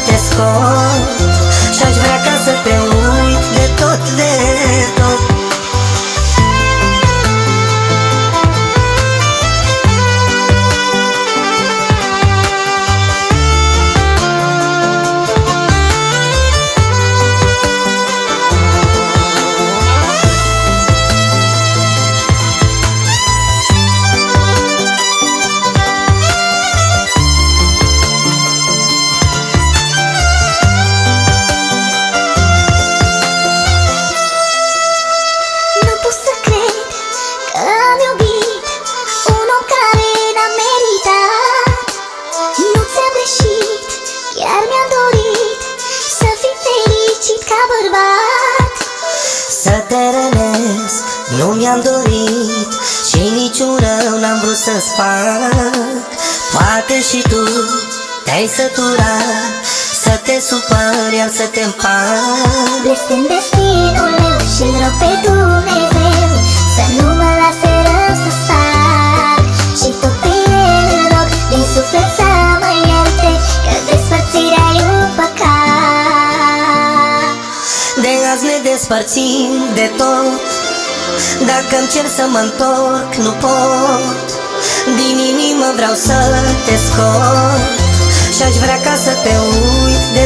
te scot și-aș vrea ca să te uit de tot, de tot. Să te rănesc, nu mi-am dorit și niciun rău n-am vrut să-ți fac. Poate și tu te-ai săturat să te supări, iar să te împac. Blestem destinul meu și-l rog pe Dumnezeu să nu mă lase rău să-ți fac. Și tot pe El îl rog din suflet să mă ierte, că despărțirea e un păcat. De azi ne despărțim de tot, dacă-mi cer să mă întorc, nu pot. Din inimă vreau să te scot și-aș vrea ca să te uit de